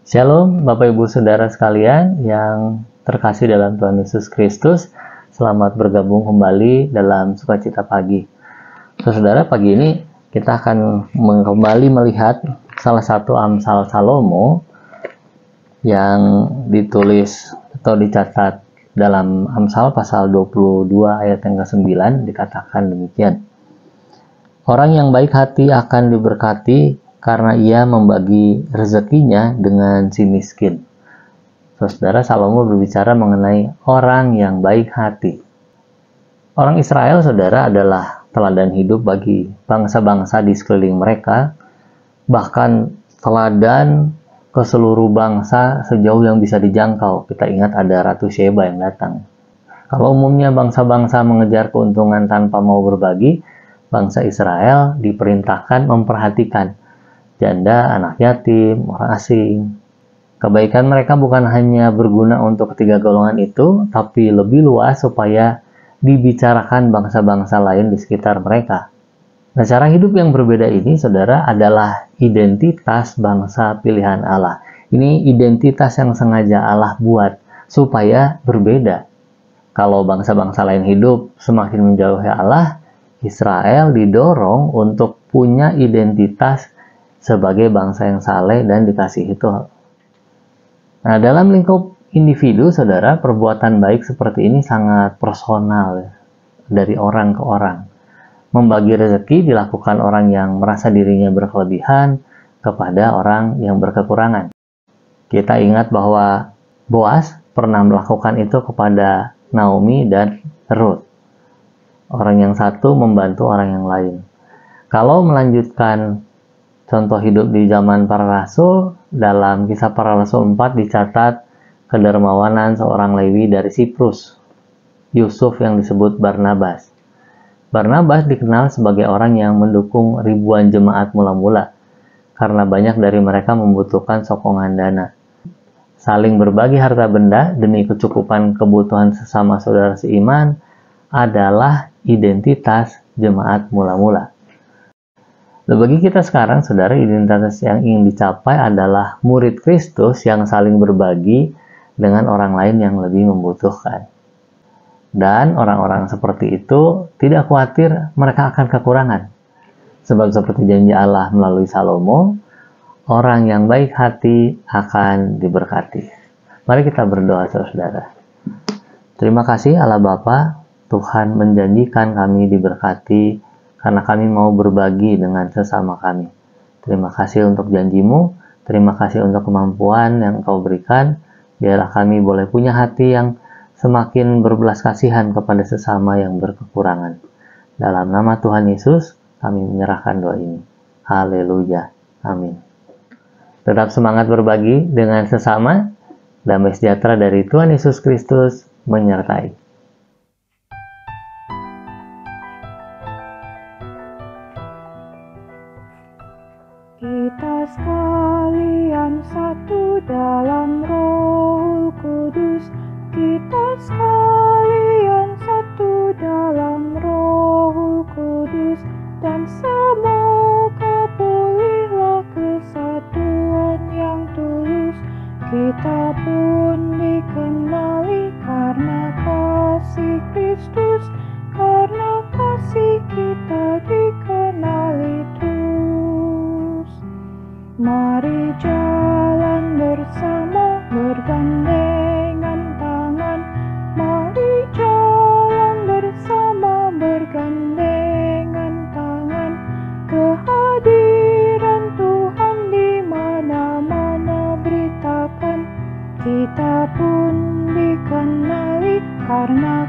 Shalom Bapak Ibu Saudara sekalian yang terkasih dalam Tuhan Yesus Kristus. Selamat bergabung kembali dalam Sukacita Pagi. Saudara, pagi ini kita akan kembali melihat salah satu Amsal Salomo yang ditulis atau dicatat dalam Amsal pasal 22 ayat yang ke-9, dikatakan demikian. Orang yang baik hati akan diberkati karena ia membagi rezekinya dengan si miskin. Saudara, Salomo berbicara mengenai orang yang baik hati. Orang Israel, saudara, adalah teladan hidup bagi bangsa-bangsa di sekeliling mereka, bahkan teladan ke seluruh bangsa sejauh yang bisa dijangkau. Kita ingat ada Ratu Sheba yang datang. Kalau umumnya bangsa-bangsa mengejar keuntungan tanpa mau berbagi, bangsa Israel diperintahkan memperhatikan janda, anak yatim, orang asing. Kebaikan mereka bukan hanya berguna untuk ketiga golongan itu, tapi lebih luas supaya dibicarakan bangsa-bangsa lain di sekitar mereka. Nah, cara hidup yang berbeda ini, saudara, adalah identitas bangsa pilihan Allah. Ini identitas yang sengaja Allah buat supaya berbeda. Kalau bangsa-bangsa lain hidup semakin menjauhi Allah, Israel didorong untuk punya identitas sebagai bangsa yang saleh dan dikasihi Tuhan. Nah, dalam lingkup individu, saudara, perbuatan baik seperti ini sangat personal dari orang ke orang. Membagi rezeki dilakukan orang yang merasa dirinya berkelebihan kepada orang yang berkekurangan. Kita ingat bahwa Boas pernah melakukan itu kepada Naomi dan Ruth. Orang yang satu membantu orang yang lain. Kalau melanjutkan contoh hidup di zaman para rasul, dalam Kisah Para Rasul 4 dicatat kedermawanan seorang Lewi dari Siprus, Yusuf yang disebut Barnabas. Barnabas dikenal sebagai orang yang mendukung ribuan jemaat mula-mula, karena banyak dari mereka membutuhkan sokongan dana. Saling berbagi harta benda demi kecukupan kebutuhan sesama saudara seiman adalah identitas jemaat mula-mula. Bagi kita sekarang, saudara, identitas yang ingin dicapai adalah murid Kristus yang saling berbagi dengan orang lain yang lebih membutuhkan. Dan orang-orang seperti itu tidak khawatir mereka akan kekurangan. Sebab seperti janji Allah melalui Salomo, orang yang baik hati akan diberkati. Mari kita berdoa, saudara. Terima kasih Allah Bapa, Tuhan menjanjikan kami diberkati karena kami mau berbagi dengan sesama kami. Terima kasih untuk janjimu, terima kasih untuk kemampuan yang Engkau berikan. Biarlah kami boleh punya hati yang semakin berbelas kasihan kepada sesama yang berkekurangan. Dalam nama Tuhan Yesus, kami menyerahkan doa ini. Haleluya. Amin. Tetap semangat berbagi dengan sesama. Damai sejahtera dari Tuhan Yesus Kristus menyertai. Kita sekalian satu dalam Roh Kudus. Kita sekalian satu dalam Roh Kudus. Dan semoga pulihlah kesatuan yang tulus. Kita pun dikenali karena kasih Kristus. Karena kasih kita dikenali terus. Mari jalan bersama bergandengan tangan. Mari jalan bersama bergandengan tangan. Kehadiran Tuhan di mana-mana beritakan. Kita pun dikenali karena